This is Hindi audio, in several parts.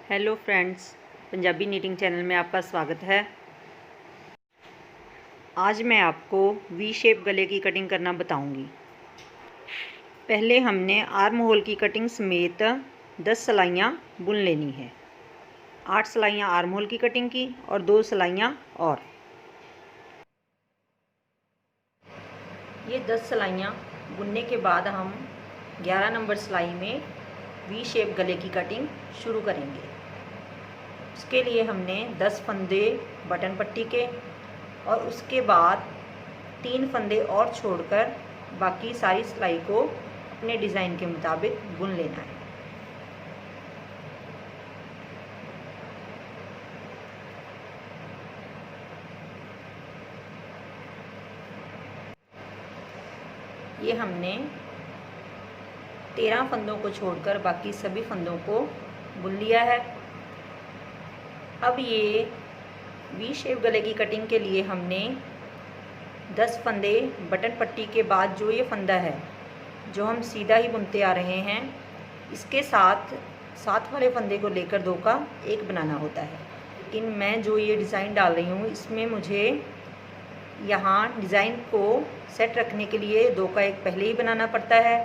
Hello friends, Punjabi knitting channel में आपका स्वागत है। आज मैं आपको वी शेप गले की कटिंग करना बताऊंगी। पहले हमने आर्म होल की कटिंग समेत 10 सिलाइयाँ बुन लेनी है। 8 सिलाइयाँ आर्म होल की कटिंग की और 2 सिलाइयाँ और। ये 10 सिलाइयाँ बुनने के बाद हम 11 नंबर सिलाई में वी शेप गले की कटिंग शुरू करेंगे। उसके लिए हमने 10 फंदे बटन पट्टी के और उसके बाद 3 फंदे और छोड़कर बाकी सारी सिलाई को अपने डिज़ाइन के मुताबिक बुन लेना है। ये हमने 13 फंदों को छोड़कर बाकी सभी फंदों को बुन लिया है। अब ये वी शेप गले की कटिंग के लिए हमने 10 फंदे बटन पट्टी के बाद जो ये फंदा है जो हम सीधा ही बुनते आ रहे हैं, इसके साथ वाले फंदे को लेकर 2 का 1 बनाना होता है। लेकिन मैं जो ये डिज़ाइन डाल रही हूँ इसमें मुझे यहाँ डिज़ाइन को सेट रखने के लिए 2 का 1 पहले ही बनाना पड़ता है।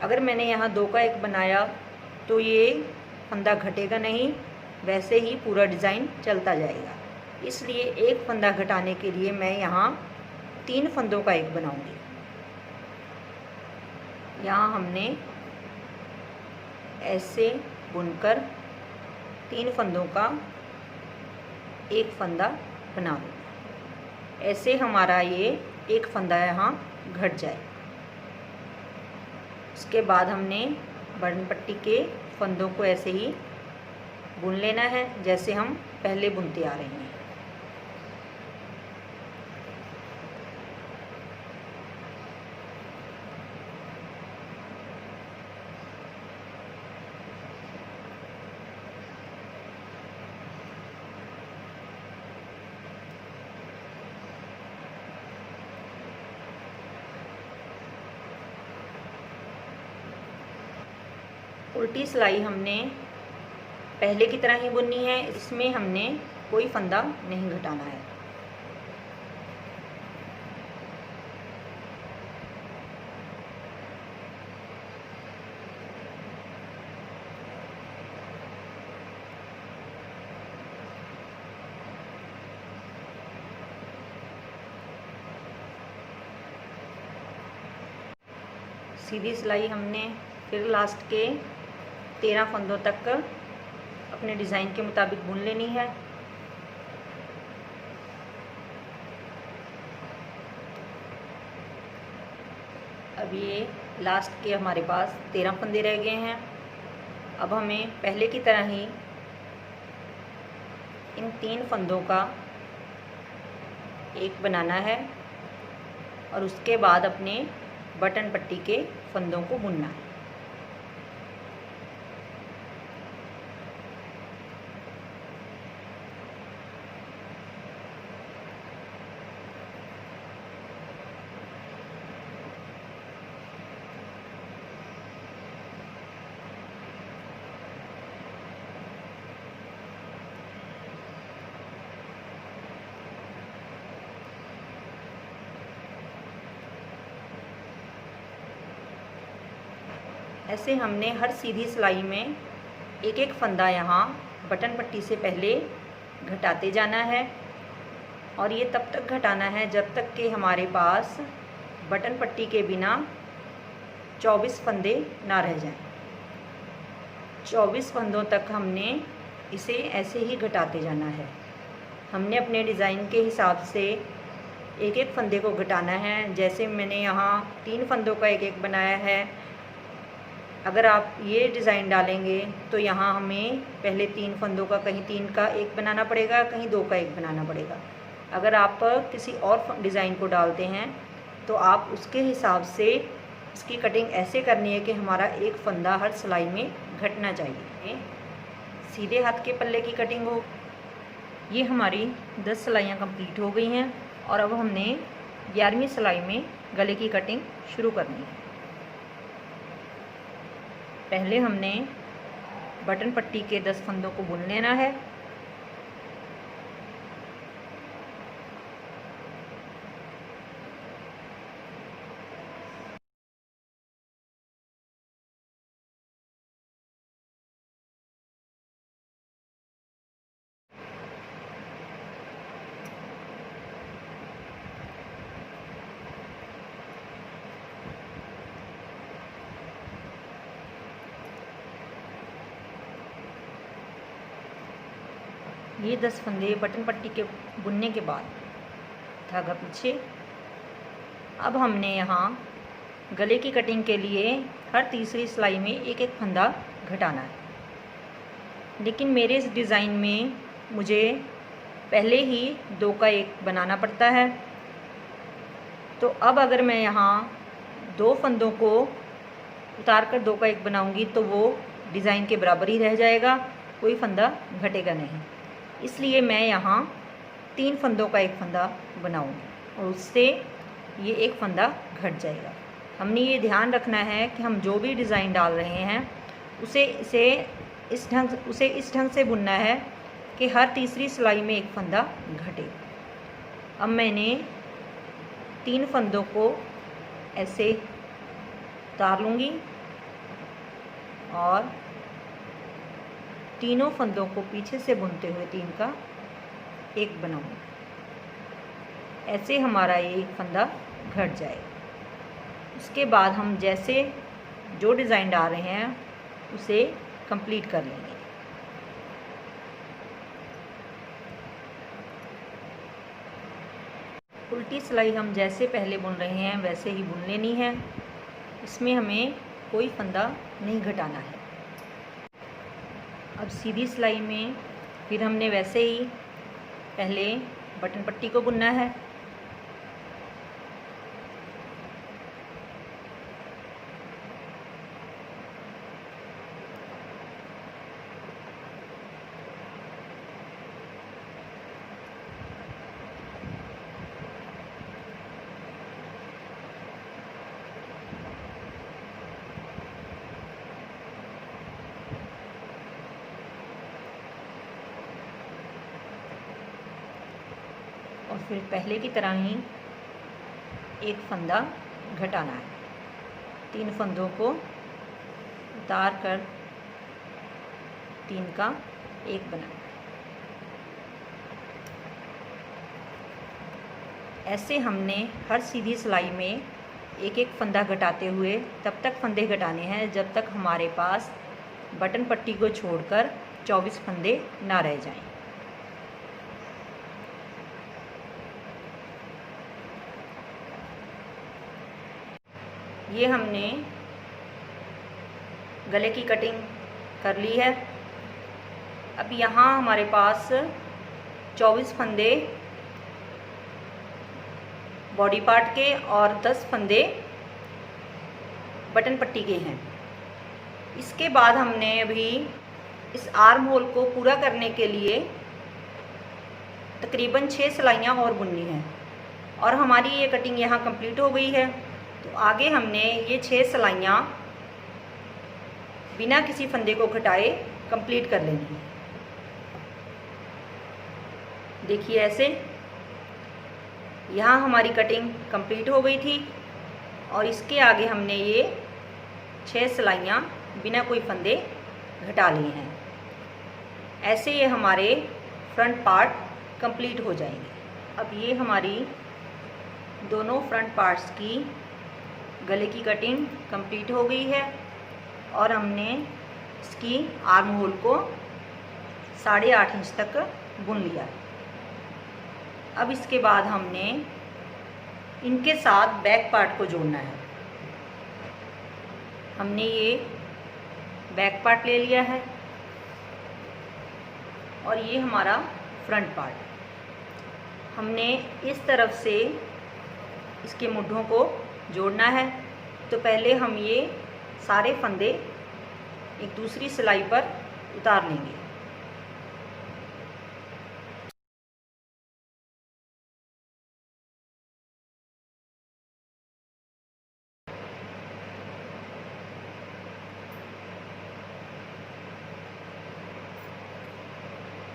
अगर मैंने यहाँ 2 का 1 बनाया तो ये फंदा घटेगा नहीं, वैसे ही पूरा डिज़ाइन चलता जाएगा। इसलिए 1 फंदा घटाने के लिए मैं यहाँ 3 फंदों का 1 बनाऊंगी। यहाँ हमने ऐसे बुनकर 3 फंदों का 1 फंदा बना दूँगा। ऐसे हमारा ये 1 फंदा यहाँ घट जाए। उसके बाद हमने बटन पट्टी के फंदों को ऐसे ही बुन लेना है जैसे हम पहले बुनते आ रहे हैं। उल्टी सिलाई हमने पहले की तरह ही बुननी है, इसमें हमने कोई फंदा नहीं घटाना है। सीधी सिलाई हमने फिर लास्ट के 13 फंदों तक अपने डिज़ाइन के मुताबिक बुन लेनी है। अब ये लास्ट के हमारे पास 13 फंदे रह गए हैं। अब हमें पहले की तरह ही इन 3 फंदों का 1 बनाना है और उसके बाद अपने बटन पट्टी के फंदों को बुनना है। ऐसे हमने हर सीधी सिलाई में 1-1 फंदा यहाँ बटन पट्टी से पहले घटाते जाना है और ये तब तक घटाना है जब तक कि हमारे पास बटन पट्टी के बिना 24 फंदे ना रह जाएं। 24 फंदों तक हमने इसे ऐसे ही घटाते जाना है। हमने अपने डिज़ाइन के हिसाब से 1-1 फंदे को घटाना है। जैसे मैंने यहाँ 3 फंदों का 1-1 बनाया है। अगर आप ये डिज़ाइन डालेंगे तो यहाँ हमें पहले 3 फंदों का कहीं 3 का 1 बनाना पड़ेगा, कहीं 2 का 1 बनाना पड़ेगा। अगर आप किसी और डिज़ाइन को डालते हैं तो आप उसके हिसाब से इसकी कटिंग ऐसे करनी है कि हमारा 1 फंदा हर सिलाई में घटना चाहिए। सीधे हाथ के पल्ले की कटिंग हो। ये हमारी 10 सिलाइयाँ कंप्लीट हो गई हैं और अब हमने 11वीं सिलाई में गले की कटिंग शुरू करनी है। पहले हमने बटन पट्टी के 10 फंदों को बुन लेना है। ये 10 फंदे बटन पट्टी के बुनने के बाद धागा पीछे। अब हमने यहाँ गले की कटिंग के लिए हर तीसरी सिलाई में एक एक फंदा घटाना है, लेकिन मेरे इस डिज़ाइन में मुझे पहले ही 2 का 1 बनाना पड़ता है। तो अब अगर मैं यहाँ 2 फंदों को उतार कर 2 का 1 बनाऊँगी तो वो डिज़ाइन के बराबर ही रह जाएगा, कोई फंदा घटेगा नहीं। इसलिए मैं यहाँ 3 फंदों का 1 फंदा बनाऊँगी और उससे ये 1 फंदा घट जाएगा। हमने ये ध्यान रखना है कि हम जो भी डिज़ाइन डाल रहे हैं उसे इस ढंग से बुनना है कि हर तीसरी सिलाई में 1 फंदा घटे। अब मैंने 3 फंदों को ऐसे उतार लूँगी और तीनों फंदों को पीछे से बुनते हुए 3 का 1 बनाऊंगी। ऐसे हमारा ये फंदा घट जाएगा। उसके बाद हम जैसे जो डिज़ाइन डाल रहे हैं उसे कंप्लीट कर लेंगे। उल्टी सिलाई हम जैसे पहले बुन रहे हैं वैसे ही बुन लेनी है, इसमें हमें कोई फंदा नहीं घटाना है। अब सीधी सिलाई में फिर हमने वैसे ही पहले बटन पट्टी को बुनना है। और फिर पहले की तरह ही 1 फंदा घटाना है। 3 फंदों को उतार कर 3 का 1 बनाना है। ऐसे हमने हर सीधी सिलाई में एक एक फंदा घटाते हुए तब तक फंदे घटाने हैं जब तक हमारे पास बटन पट्टी को छोड़कर 24 फंदे ना रह जाएं। ये हमने गले की कटिंग कर ली है। अब यहाँ हमारे पास 24 फंदे बॉडी पार्ट के और 10 फंदे बटन पट्टी के हैं। इसके बाद हमने अभी इस आर्म होल को पूरा करने के लिए तकरीबन 6 सिलाइयाँ और बुननी हैं और हमारी ये कटिंग यहाँ कंप्लीट हो गई है। तो आगे हमने ये 6 सिलाइयाँ बिना किसी फंदे को घटाए कंप्लीट कर लेनी है। देखिए ऐसे यहाँ हमारी कटिंग कंप्लीट हो गई थी और इसके आगे हमने ये 6 सिलाइयाँ बिना कोई फंदे घटा लिए हैं। ऐसे ये हमारे फ्रंट पार्ट कंप्लीट हो जाएंगे। अब ये हमारी दोनों फ्रंट पार्ट्स की गले की कटिंग कंप्लीट हो गई है और हमने इसकी आर्म होल को 8.5 इंच तक बुन लिया है। अब इसके बाद हमने इनके साथ बैक पार्ट को जोड़ना है। हमने ये बैक पार्ट ले लिया है और ये हमारा फ्रंट पार्ट। हमने इस तरफ से इसके मुड्ढों को जोड़ना है। तो पहले हम ये सारे फंदे एक दूसरी सिलाई पर उतार लेंगे।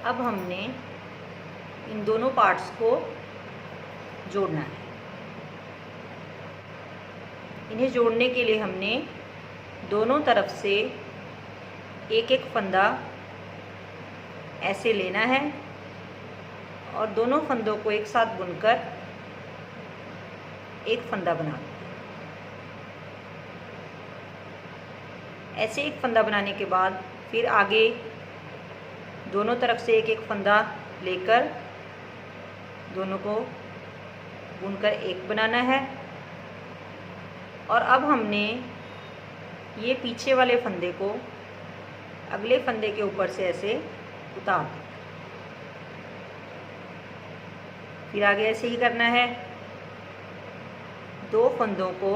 अब हमने इन दोनों पार्ट्स को जोड़ना है। इन्हें जोड़ने के लिए हमने दोनों तरफ से एक एक फंदा ऐसे लेना है और दोनों फंदों को एक साथ बुनकर एक फंदा बनाना है। ऐसे एक फंदा बनाने के बाद फिर आगे दोनों तरफ से एक एक फंदा लेकर दोनों को बुनकर एक बनाना है। और अब हमने ये पीछे वाले फंदे को अगले फंदे के ऊपर से ऐसे उतार दें। फिर आगे ऐसे ही करना है। दो फंदों को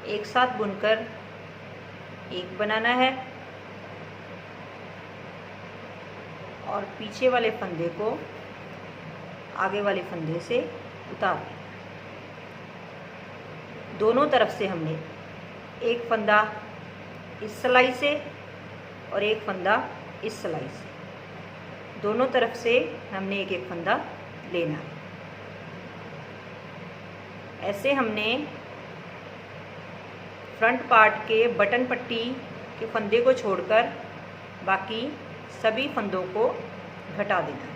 एक साथ बुनकर एक बनाना है और पीछे वाले फंदे को आगे वाले फंदे से उतार दें। दोनों तरफ से हमने एक फंदा इस सिलाई से और एक फंदा इस सिलाई से, दोनों तरफ से हमने एक एक फंदा लेना है। ऐसे हमने फ्रंट पार्ट के बटन पट्टी के फंदे को छोड़कर बाकी सभी फंदों को घटा देना है।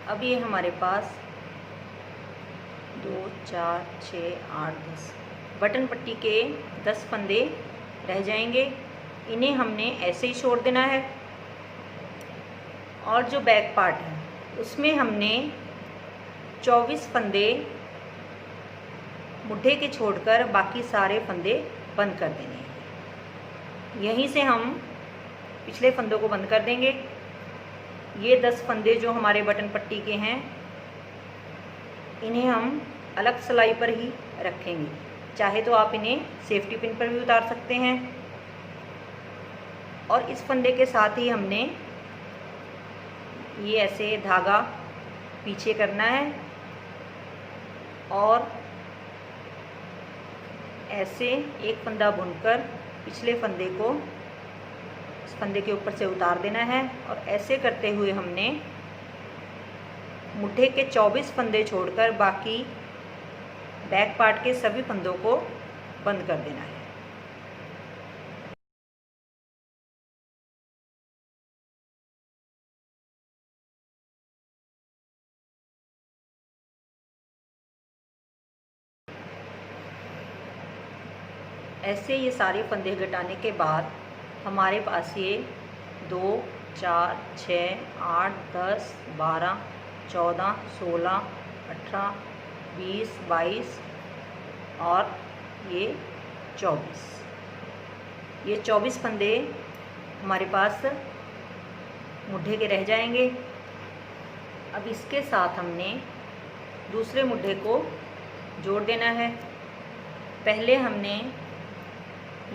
अब ये हमारे पास 2, 4, 6, 8, 10 बटन पट्टी के 10 फंदे रह जाएंगे। इन्हें हमने ऐसे ही छोड़ देना है। और जो बैक पार्ट है उसमें हमने 24 फंदे मुड्ढे के छोड़कर बाकी सारे फंदे बंद कर देने हैं। यहीं से हम पिछले फंदों को बंद कर देंगे। ये 10 फंदे जो हमारे बटन पट्टी के हैं इन्हें हम अलग सिलाई पर ही रखेंगे। चाहे तो आप इन्हें सेफ्टी पिन पर भी उतार सकते हैं। और इस फंदे के साथ ही हमने ये ऐसे धागा पीछे करना है और ऐसे एक फंदा बुनकर पिछले फंदे को इस फंदे के ऊपर से उतार देना है। और ऐसे करते हुए हमने मुट्ठे के 24 फंदे छोड़कर बाकी बैक पार्ट के सभी फंदों को बंद कर देना है। ऐसे ये सारे फंदे घटाने के बाद हमारे पास ये 2, 4, 6, 8, 10, 12, 14, 16, 18, 20, 22 और ये 24, ये 24 फंदे हमारे पास मुड्ढे के रह जाएंगे। अब इसके साथ हमने दूसरे मुड्ढे को जोड़ देना है। पहले हमने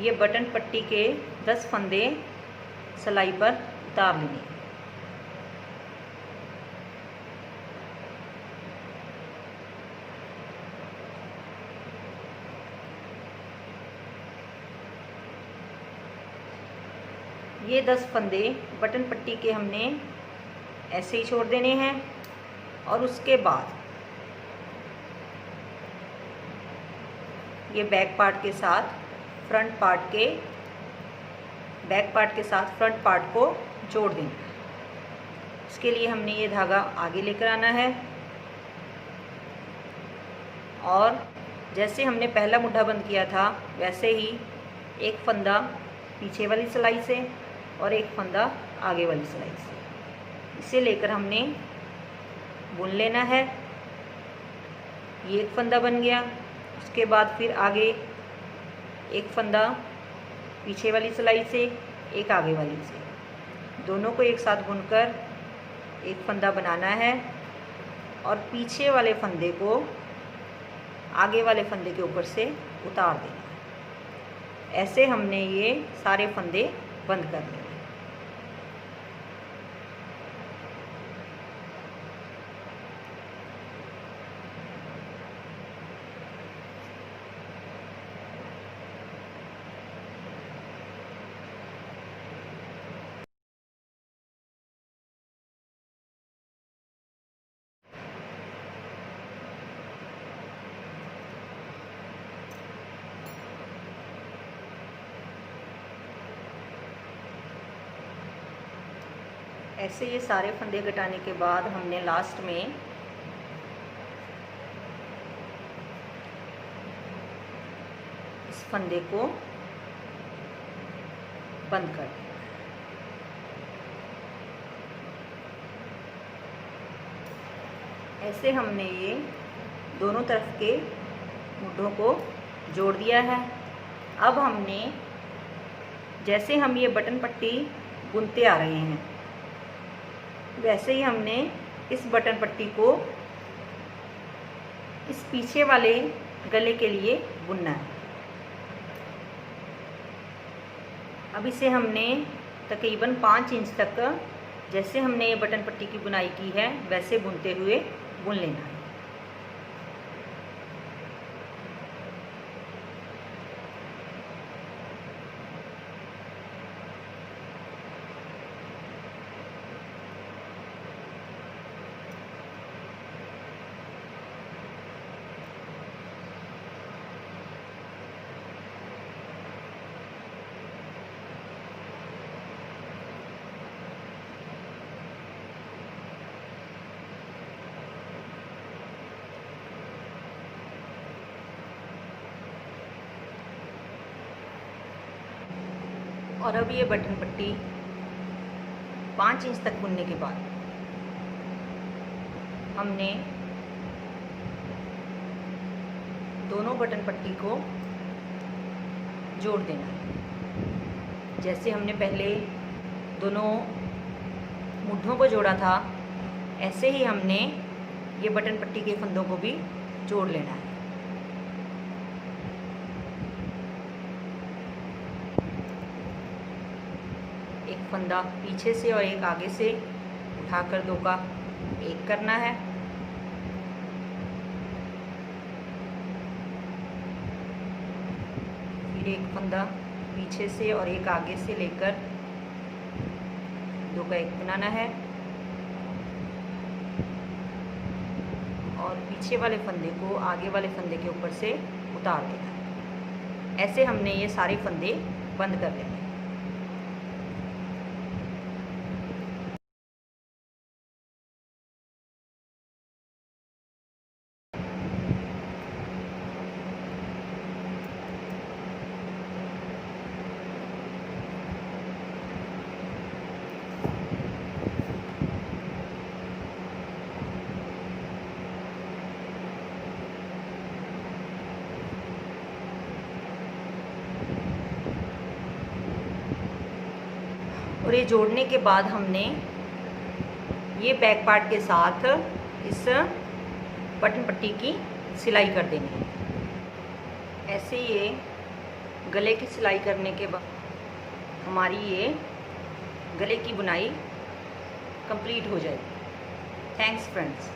ये बटन पट्टी के 10 फंदे सिलाई पर उतार लेंगे। ये 10 फंदे बटन पट्टी के हमने ऐसे ही छोड़ देने हैं। और उसके बाद ये बैक पार्ट के साथ फ्रंट पार्ट के बैक पार्ट के साथ फ्रंट पार्ट को जोड़ देना है। इसके लिए हमने ये धागा आगे लेकर आना है और जैसे हमने पहला मुड्ढा बंद किया था वैसे ही एक फंदा पीछे वाली सिलाई से और एक फंदा आगे वाली सिलाई से इसे लेकर हमने बुन लेना है। ये एक फंदा बन गया। उसके बाद फिर आगे एक फंदा पीछे वाली सिलाई से एक आगे वाली से, दोनों को एक साथ बुनकर एक फंदा बनाना है और पीछे वाले फंदे को आगे वाले फंदे के ऊपर से उतार देना है। ऐसे हमने ये सारे फंदे बंद कर देंगे। ऐसे ये सारे फंदे घटाने के बाद हमने लास्ट में इस फंदे को बंद कर दिया। ऐसे हमने ये दोनों तरफ के मुड्ढों को जोड़ दिया है। अब हमने जैसे हम ये बटन पट्टी बुनते आ रहे हैं वैसे ही हमने इस बटन पट्टी को इस पीछे वाले गले के लिए बुनना है। अब इसे हमने तकरीबन 5 इंच तक जैसे हमने ये बटन पट्टी की बुनाई की है वैसे बुनते हुए बुन लेना है। और अब ये बटन पट्टी 5 इंच तक बुनने के बाद हमने दोनों बटन पट्टी को जोड़ देना है। जैसे हमने पहले दोनों मुड्ढों को जोड़ा था ऐसे ही हमने ये बटन पट्टी के फंदों को भी जोड़ लेना है। एक फंदा पीछे से और एक आगे से उठाकर दो का एक करना है। फिर एक फंदा पीछे से और एक आगे से लेकर दो का एक बनाना है और पीछे वाले फंदे को आगे वाले फंदे के ऊपर से उतार देना है। ऐसे हमने ये सारे फंदे बंद कर लेने हैं। और ये जोड़ने के बाद हमने ये बैक पार्ट के साथ इस बटन पट्टी की सिलाई कर देनी है। ऐसे ये गले की सिलाई करने के बाद हमारी ये गले की बुनाई कंप्लीट हो जाएगी। Thanks friends.